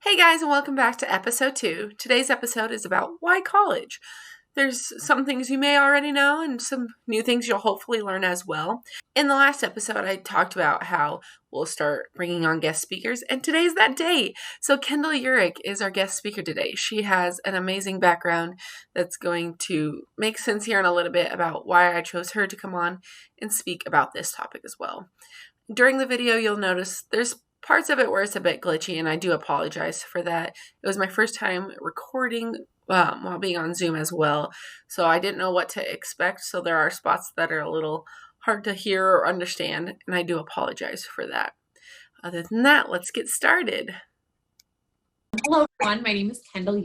Hey guys, and welcome back to episode 2. Today's episode is about why college. There's some things you may already know and some new things you'll hopefully learn as well. In the last episode, I talked about how we'll start bringing on guest speakers, and today's that day. So Kendall is our guest speaker today. She has an amazing background that's going to make sense here in a little bit about why I chose her to come on and speak about this topic as well. During the video, you'll notice there's parts of it where it's a bit glitchy, and I do apologize for that. It was my first time recording while being on Zoom as well, so I didn't know what to expect, so there are spots that are a little hard to hear or understand, and I do apologize for that. Other than that, let's get started. Hello, everyone. My name is Kendall,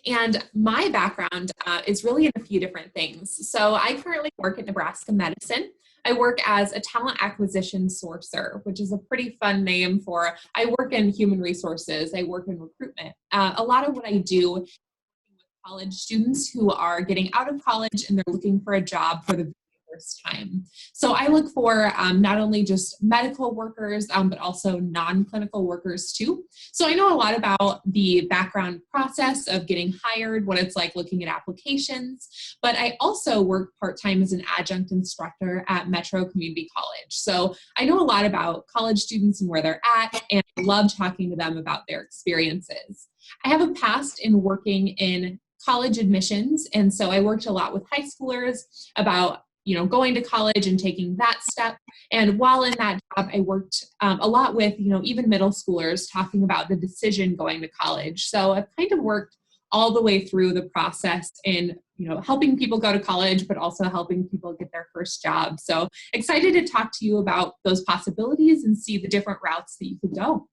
and my background is really in a few different things. So I currently work at Nebraska Medicine. I work as a talent acquisition sourcer, which is a pretty fun name for, I work in human resources, I work in recruitment. A lot of what I do is working with college students who are getting out of college and they're looking for a job for the first time. So I look for not only just medical workers, but also non-clinical workers too. So I know a lot about the background process of getting hired, what it's like looking at applications, but I also work part-time as an adjunct instructor at Metro Community College. So I know a lot about college students and where they're at, and I love talking to them about their experiences. I have a past in working in college admissions, and so I worked a lot with high schoolers about going to college and taking that step. And while in that job, I worked a lot with, even middle schoolers talking about the decision going to college. So I've kind of worked all the way through the process in, helping people go to college, but also helping people get their first job. So excited to talk to you about those possibilities and see the different routes that you could go.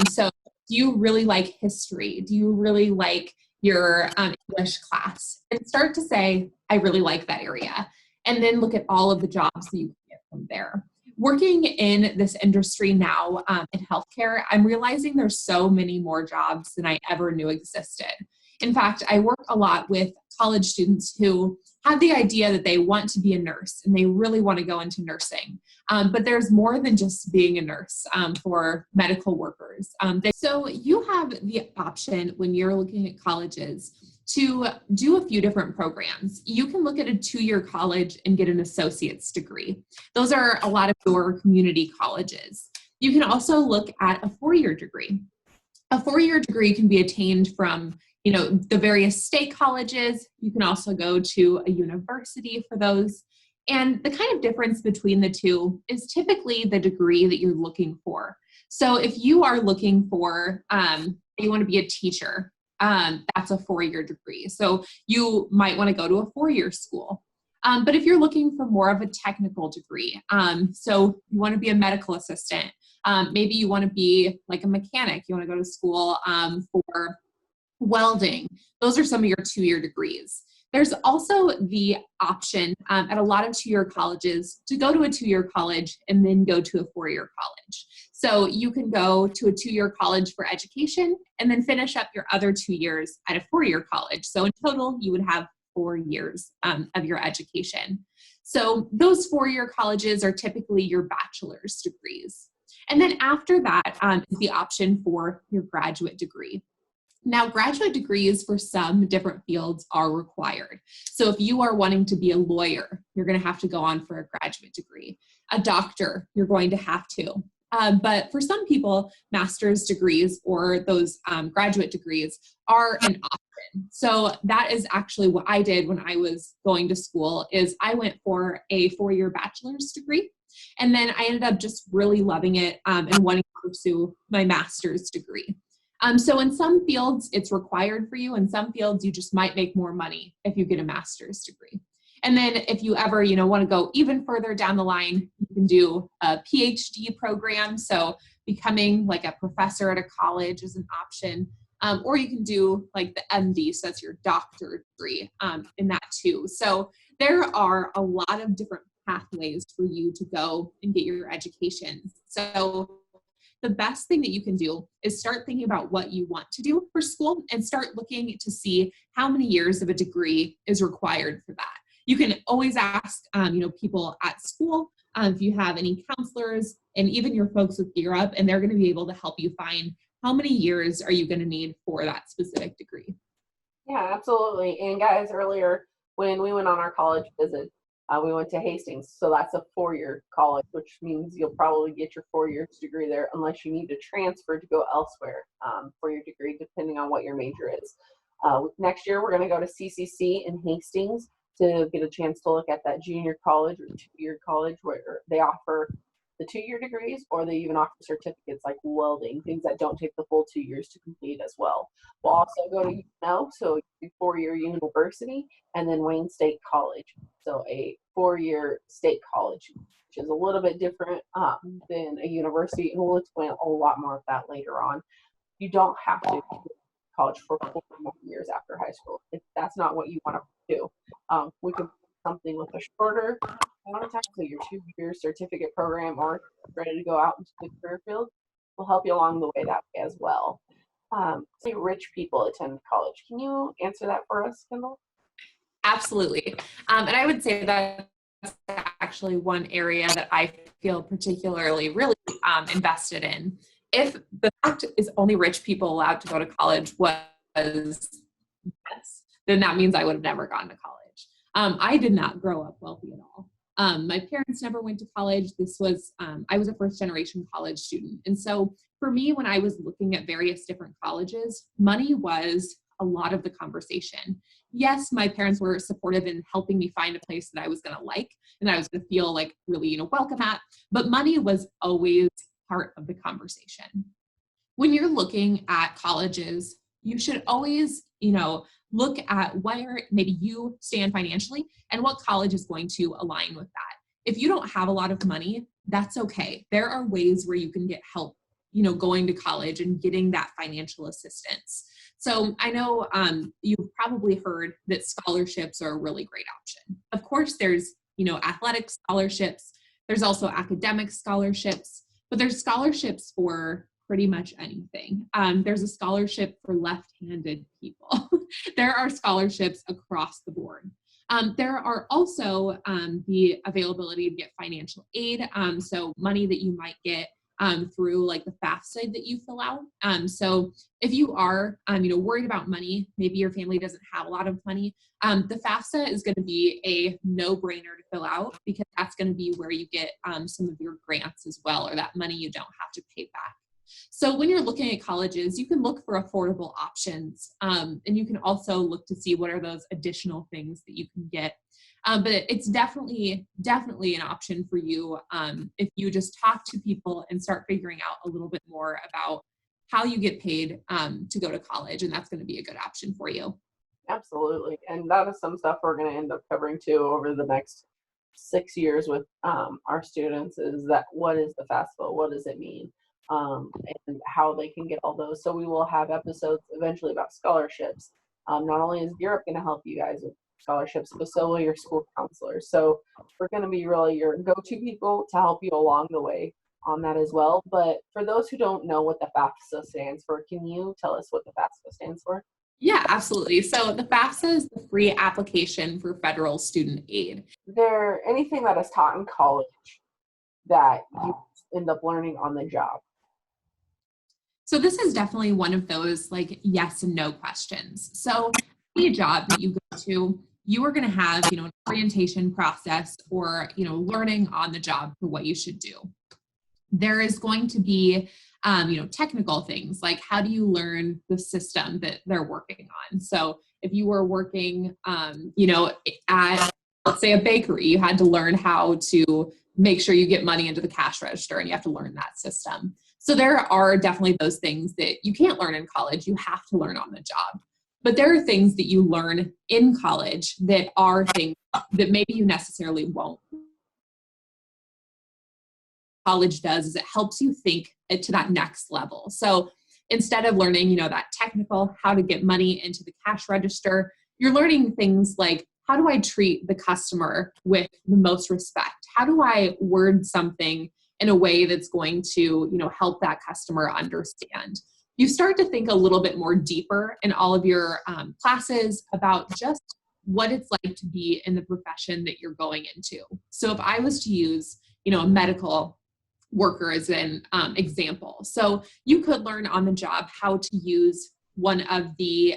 So do you really like history? Do you really like your English class? And start to say, I really like that area. And then look at all of the jobs that you can get from there. Working in this industry now in healthcare, I'm realizing there's so many more jobs than I ever knew existed. In fact, I work a lot with college students who have the idea that they want to be a nurse and they really want to go into nursing. But there's more than just being a nurse for medical workers. So you have the option when you're looking at colleges to do a few different programs. You can look at a 2-year college and get an associate's degree. Those are a lot of your community colleges. You can also look at a 4-year degree. A 4-year degree can be attained from the various state colleges. You can also go to a university for those. And the kind of difference between the two is typically the degree that you're looking for. So if you are looking for, you want to be a teacher, that's a 4-year degree. So you might want to go to a 4-year school. But if you're looking for more of a technical degree, so you want to be a medical assistant, maybe you want to be like a mechanic, you want to go to school for welding. Those are some of your 2-year degrees. There's also the option at a lot of 2-year colleges to go to a 2-year college and then go to a 4-year college. So you can go to a 2-year college for education and then finish up your other 2 years at a 4-year college. So in total, you would have 4 years of your education. So those 4-year colleges are typically your bachelor's degrees. And then after that is the option for your graduate degree. Now, graduate degrees for some different fields are required. So if you are wanting to be a lawyer, you're going to have to go on for a graduate degree. A doctor, you're going to have to. But for some people, master's degrees or those graduate degrees are an option. So that is actually what I did when I was going to school, is I went for a 4-year bachelor's degree. And then I ended up just really loving it and wanting to pursue my master's degree. So in some fields, it's required for you. In some fields, you just might make more money if you get a master's degree. And then if you ever, want to go even further down the line, you can do a PhD program. So becoming like a professor at a college is an option. Or you can do like the MD, so that's your doctorate degree in that too. So there are a lot of different pathways for you to go and get your education. So the best thing that you can do is start thinking about what you want to do for school and start looking to see how many years of a degree is required for that. You can always ask, people at school if you have any counselors and even your folks with Gear Up, and they're going to be able to help you find how many years are you going to need for that specific degree? Yeah, absolutely. And guys, earlier when we went on our college visit, we went to Hastings. So that's a 4-year college, which means you'll probably get your 4 years degree there unless you need to transfer to go elsewhere for your degree, depending on what your major is. Next year, we're going to go to CCC in Hastings to get a chance to look at that junior college or 2-year college where they offer the 2-year degrees, or they even offer certificates like welding, things that don't take the full 2 years to complete as well. We'll also go to UNO, so a 4-year university, and then Wayne State College, so a 4-year state college, which is a little bit different than a university, and we'll explain a lot more of that later on. You don't have to go to college for 4 more years after high school if that's not what you want to do. We can do something with a shorter amount of time, so your 2-year certificate program, or ready to go out into the career field, will help you along the way that way as well. Say rich people attend college. Can you answer that for us, Kendall? Absolutely. And I would say that's actually one area that I feel particularly really invested in. If the fact is only rich people allowed to go to college was yes, then that means I would have never gone to college. I did not grow up wealthy at all. My parents never went to college. I was a first generation college student. And so for me, when I was looking at various different colleges, money was a lot of the conversation. Yes, my parents were supportive in helping me find a place that I was going to like and I was going to feel like really, welcome at, but money was always part of the conversation. When you're looking at colleges, you should always, look at where maybe you stand financially and what college is going to align with that. If you don't have a lot of money, that's okay. There are ways where you can get help, going to college and getting that financial assistance. So I know you've probably heard that scholarships are a really great option. Of course, there's, athletic scholarships. There's also academic scholarships, but there's scholarships for pretty much anything. There's a scholarship for left-handed people. There are scholarships across the board. There are also the availability to get financial aid, so money that you might get through like the FAFSA that you fill out. So if you are, worried about money, maybe your family doesn't have a lot of money, the FAFSA is going to be a no-brainer to fill out because that's going to be where you get some of your grants as well, or that money you don't have to pay back. So when you're looking at colleges, you can look for affordable options, and you can also look to see what are those additional things that you can get. But it's definitely an option for you if you just talk to people and start figuring out a little bit more about how you get paid to go to college, and that's going to be a good option for you. Absolutely. And that is some stuff we're going to end up covering too over the next 6 years with our students, is that what is the FAFSA? What does it mean? And how they can get all those. So we will have episodes eventually about scholarships. Not only is Europe going to help you guys with scholarships, but so will your school counselors. So we're going to be really your go-to people to help you along the way on that as well. But for those who don't know what the FAFSA stands for, can you tell us what the FAFSA stands for? Yeah, absolutely. So the FAFSA is the free application for federal student aid. Is there anything that is taught in college that you end up learning on the job? So this is definitely one of those like yes and no questions. So any job that you go to, you are going to have, an orientation process or, learning on the job for what you should do. There is going to be, technical things like how do you learn the system that they're working on? So if you were working, at, let's say, a bakery, you had to learn how to make sure you get money into the cash register, and you have to learn that system. So there are definitely those things that you can't learn in college. You have to learn on the job. But there are things that you learn in college that are things that maybe you necessarily won't. College does is it helps you think to that next level. So instead of learning, that technical, how to get money into the cash register, you're learning things like, how do I treat the customer with the most respect? How do I word something in a way that's going to, help that customer understand? You start to think a little bit more deeper in all of your classes about just what it's like to be in the profession that you're going into. So if I was to use, a medical worker as an example. So you could learn on the job how to use one of the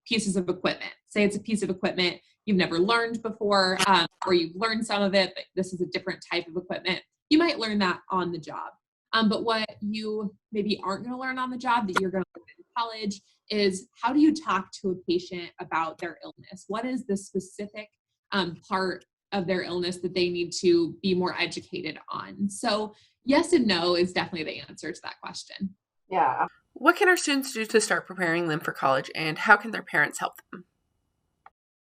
pieces of equipment. Say it's a piece of equipment you've never learned before, or you've learned some of it, but this is a different type of equipment. You might learn that on the job. But what you maybe aren't going to learn on the job that you're going to learn in college is, how do you talk to a patient about their illness? What is the specific part of their illness that they need to be more educated on? So yes and no is definitely the answer to that question. Yeah. What can our students do to start preparing them for college, and how can their parents help them?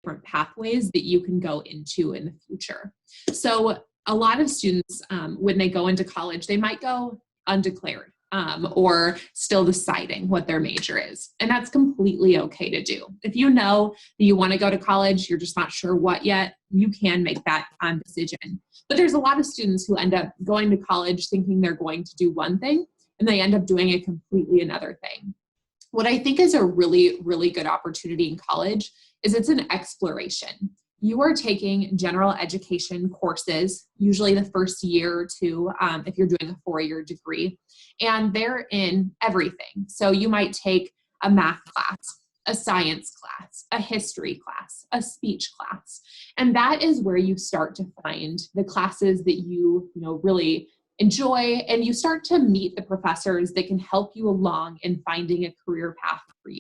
Different pathways that you can go into in the future. So a lot of students, when they go into college, they might go undeclared or still deciding what their major is. And that's completely okay to do. If you know that you want to go to college, you're just not sure what yet, you can make that decision. But there's a lot of students who end up going to college thinking they're going to do one thing, and they end up doing a completely another thing. What I think is a really, really good opportunity in college is it's an exploration. You are taking general education courses, usually the first year or two, if you're doing a 4-year degree, and they're in everything. So you might take a math class, a science class, a history class, a speech class, and that is where you start to find the classes that you really enjoy, and you start to meet the professors that can help you along in finding a career path for you.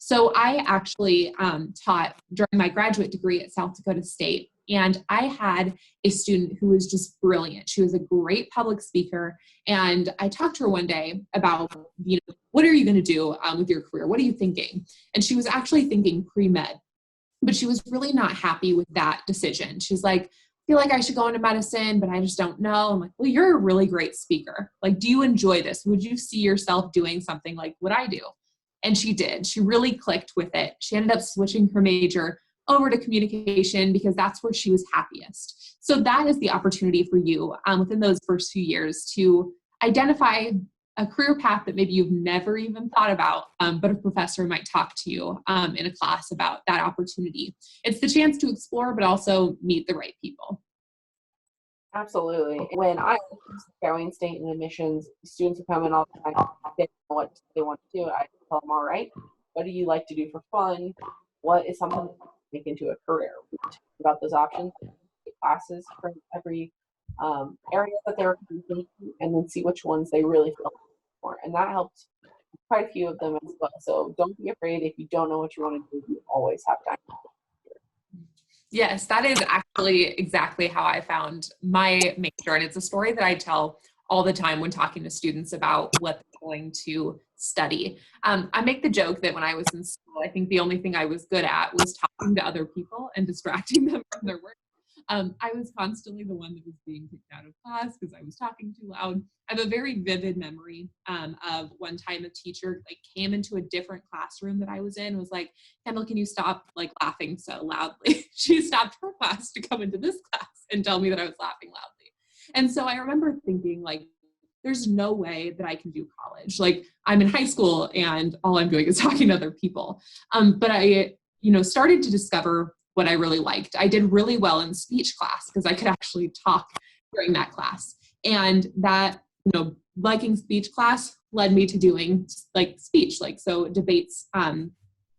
So I actually taught during my graduate degree at South Dakota State, and I had a student who was just brilliant. She was a great public speaker, and I talked to her one day about, what are you going to do with your career? What are you thinking? And she was actually thinking pre-med, but she was really not happy with that decision. She's like, I feel like I should go into medicine, but I just don't know. I'm like, well, you're a really great speaker. Like, do you enjoy this? Would you see yourself doing something like what I do? And she did. She really clicked with it. She ended up switching her major over to communication because that's where she was happiest. So that is the opportunity for you within those first few years to identify a career path that maybe you've never even thought about, but a professor might talk to you in a class about that opportunity. It's the chance to explore, but also meet the right people. Absolutely. When I was going state and admissions, students would come in all the time. They don't know what they want to do. I tell them, all right, what do you like to do for fun? What is something to make into a career? We talk about those options, classes from every area that they're taking, and then see which ones they really feel for. And that helped quite a few of them as well. So don't be afraid if you don't know what you want to do. You always have time. Yes, that is actually exactly how I found my major. And it's a story that I tell all the time when talking to students about what they're going to study. I make the joke that when I was in school, I think the only thing I was good at was talking to other people and distracting them from their work. I was constantly the one that was being kicked out of class because I was talking too loud. I have a very vivid memory of one time a teacher came into a different classroom that I was in and was like, Kendall, can you stop laughing so loudly? She stopped her class to come into this class and tell me that I was laughing loudly. And so I remember thinking there's no way that I can do college. I'm in high school and all I'm doing is talking to other people. But I, started to discover what I really liked. I did really well in speech class because I could actually talk during that class. And that, liking speech class led me to doing speech, so debates,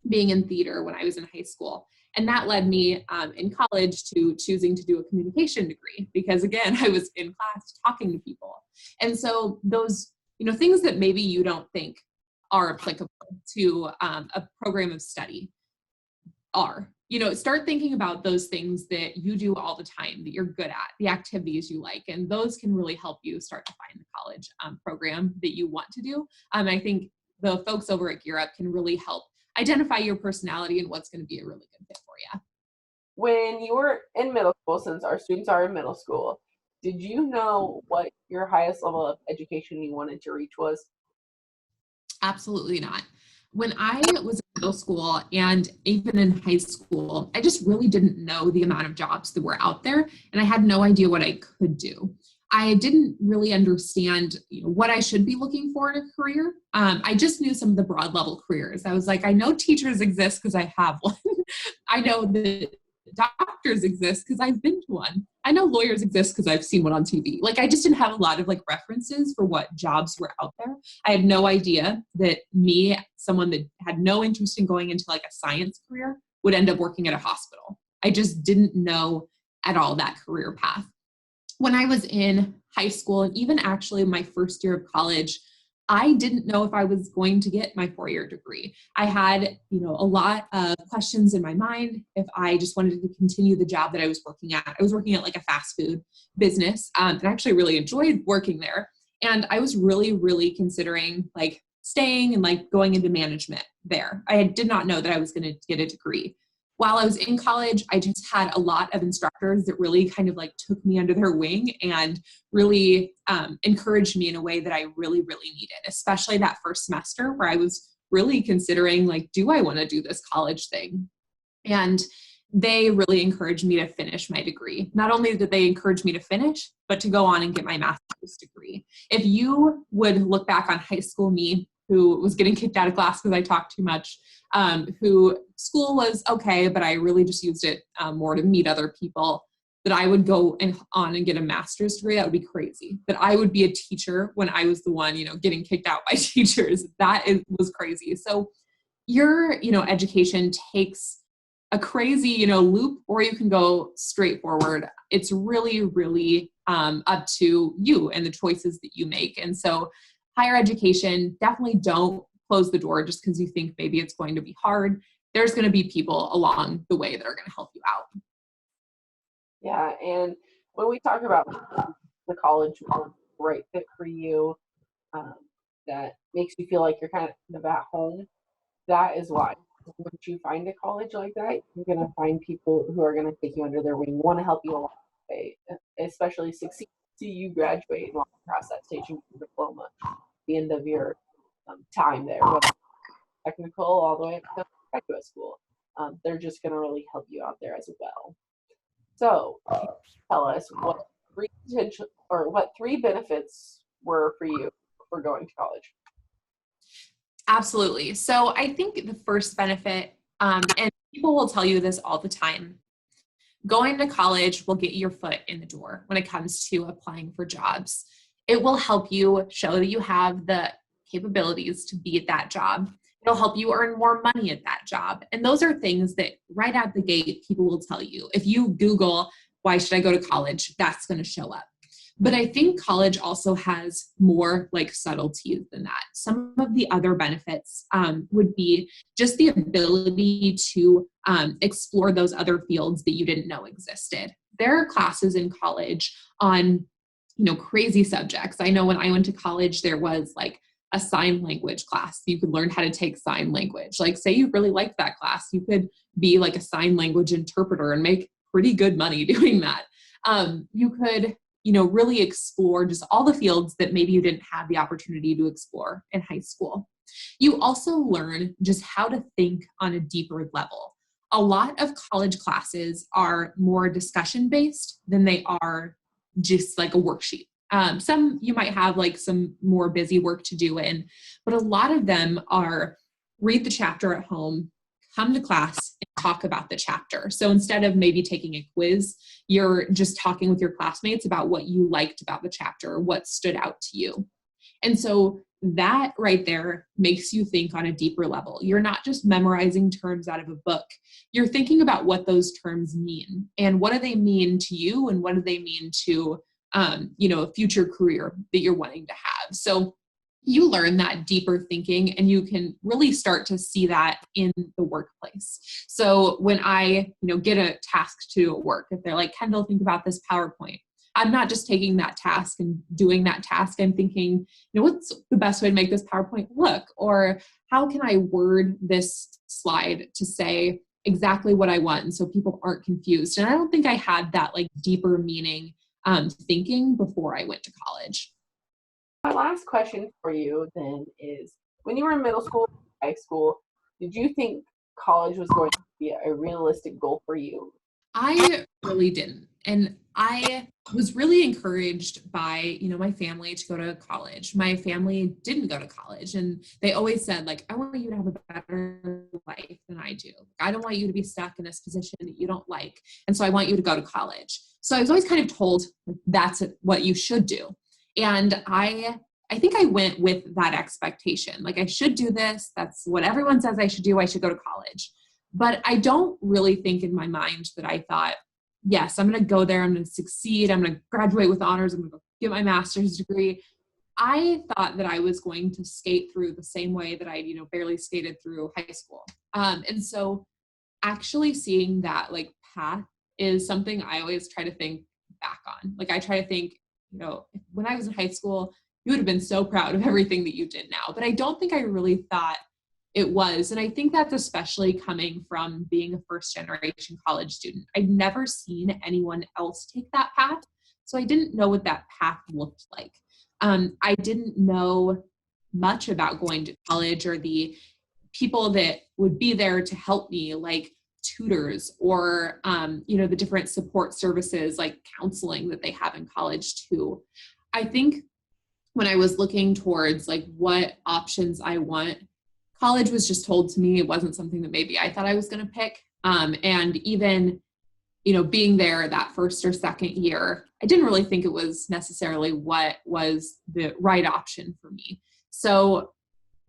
being in theater when I was in high school. And that led me in college to choosing to do a communication degree because, again, I was in class talking to people. And so those, things that maybe you don't think are applicable to a program of study are. Start thinking about those things that you do all the time that you're good at, the activities you like, and those can really help you start to find the college program that you want to do. I think the folks over at Gear Up can really help identify your personality and what's going to be a really good fit for you. When you were in middle school, since our students are in middle school, did you know what your highest level of education you wanted to reach was? Absolutely not. When I was in middle school and even in high school, I just really didn't know the amount of jobs that were out there, and I had no idea what I could do. I didn't really understand what I should be looking for in a career. I just knew some of the broad level careers. I was like, I know teachers exist because I have one. I know that doctors exist because I've been to one. I know lawyers exist because I've seen one on TV. Like, I just didn't have a lot of like references for what jobs were out there. I had no idea that me, someone that had no interest in going into like a science career, would end up working at a hospital. I just didn't know at all that career path. When I was in high school, and even actually my first year of college, I didn't know if I was going to get my 4-year degree. I had, a lot of questions in my mind if I just wanted to continue the job that I was working at. I was working at like a fast food business, and I actually really enjoyed working there. And I was really, really considering like staying and like going into management there. I did not know that I was going to get a degree. While I was in college, I just had a lot of instructors that really kind of like took me under their wing and really encouraged me in a way that I really, really needed, especially that first semester where I was really considering like, do I want to do this college thing? And they really encouraged me to finish my degree. Not only did they encourage me to finish, but to go on and get my master's degree. If you would look back on high school me, who was getting kicked out of class because I talked too much, who school was okay, but I really just used it more to meet other people, that I would go on and get a master's degree, that would be crazy. That I would be a teacher when I was the one, getting kicked out by teachers. Was crazy. So your, education takes a crazy, loop, or you can go straight forward. It's really, really up to you and the choices that you make. And so higher education, definitely don't close the door just because you think maybe it's going to be hard. There's going to be people along the way that are going to help you out. Yeah, and when we talk about the college right fit for you, that makes you feel like you're kind of at home, that is why. Once you find a college like that, you're going to find people who are going to take you under their wing, want to help you along the way, especially succeed. See you graduate and walk across that stage and get your diploma at the end of your time there, whether technical all the way up to graduate school. They're just going to really help you out there as well. So, tell us what three benefits were for you for going to college. Absolutely. So I think the first benefit, and people will tell you this all the time, going to college will get your foot in the door when it comes to applying for jobs. It will help you show that you have the capabilities to be at that job. It'll help you earn more money at that job. And those are things that right out the gate, people will tell you. If you Google, why should I go to college? That's going to show up. But I think college also has more like subtleties than that. Some of the other benefits would be just the ability to explore those other fields that you didn't know existed. There are classes in college on, crazy subjects. I know when I went to college, there was like a sign language class. You could learn how to take sign language. Like, say you really liked that class, you could be like a sign language interpreter and make pretty good money doing that. You could really explore just all the fields that maybe you didn't have the opportunity to explore in high school. You also learn just how to think on a deeper level. A lot of college classes are more discussion-based than they are just like a worksheet. Some you might have like some more busy work to do in, but a lot of them are read the chapter at home, come to class, and talk about the chapter. So instead of maybe taking a quiz, you're just talking with your classmates about what you liked about the chapter, what stood out to you. And so that right there makes you think on a deeper level. You're not just memorizing terms out of a book. You're thinking about what those terms mean and what do they mean to you and what do they mean to, a future career that you're wanting to have. So you learn that deeper thinking and you can really start to see that in the workplace. So when I, get a task to do at work, if they're like, Kendall, think about this PowerPoint, I'm not just taking that task and doing that task. I'm thinking, what's the best way to make this PowerPoint look? Or how can I word this slide to say exactly what I want and so people aren't confused? And I don't think I had that like deeper meaning thinking before I went to college. My last question for you then is, when you were in middle school, high school, did you think college was going to be a realistic goal for you? I really didn't. And I was really encouraged by, my family to go to college. My family didn't go to college, and they always said, like, I want you to have a better life than I do. I don't want you to be stuck in this position that you don't like. And so I want you to go to college. So I was always kind of told that's what you should do. And I think I went with that expectation. Like, I should do this. That's what everyone says I should do. I should go to college. But I don't really think in my mind that I thought, yes, I'm going to go there. I'm going to succeed. I'm going to graduate with honors. I'm going to get my master's degree. I thought that I was going to skate through the same way that I, barely skated through high school. And so actually seeing that like path is something I always try to think back on. Like, I try to think, when I was in high school, you would have been so proud of everything that you did now. But I don't think I really thought it was. And I think that's especially coming from being a first generation college student. I'd never seen anyone else take that path. So I didn't know what that path looked like. I didn't know much about going to college or the people that would be there to help me, like tutors or, the different support services like counseling that they have in college too. I think when I was looking towards like what options I want, college was just told to me. It wasn't something that maybe I thought I was going to pick. And even, being there that first or second year, I didn't really think it was necessarily what was the right option for me. So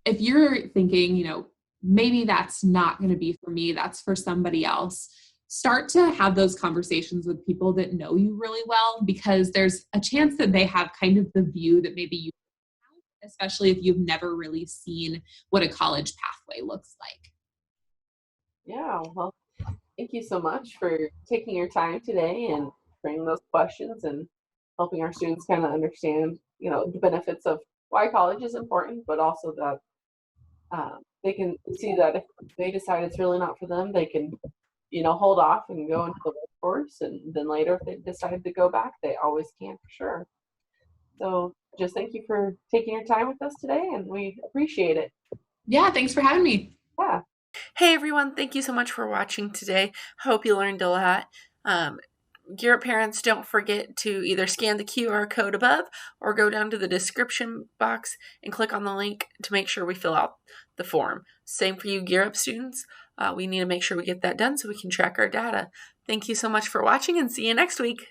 if you're thinking, maybe that's not going to be for me, that's for somebody else, start to have those conversations with people that know you really well, because there's a chance that they have kind of the view that maybe you have, especially if you've never really seen what a college pathway looks like. Yeah, well, thank you so much for taking your time today and bringing those questions and helping our students kind of understand, the benefits of why college is important, but also that they can see that if they decide it's really not for them, they can, hold off and go into the workforce. And then later, if they decide to go back, they always can for sure. So just thank you for taking your time with us today, and we appreciate it. Yeah, thanks for having me. Yeah. Hey everyone, thank you so much for watching today. Hope you learned a lot. Gear Up parents, don't forget to either scan the QR code above or go down to the description box and click on the link to make sure we fill out the form. Same for you Gear Up students. We need to make sure we get that done so we can track our data. Thank you so much for watching, and see you next week.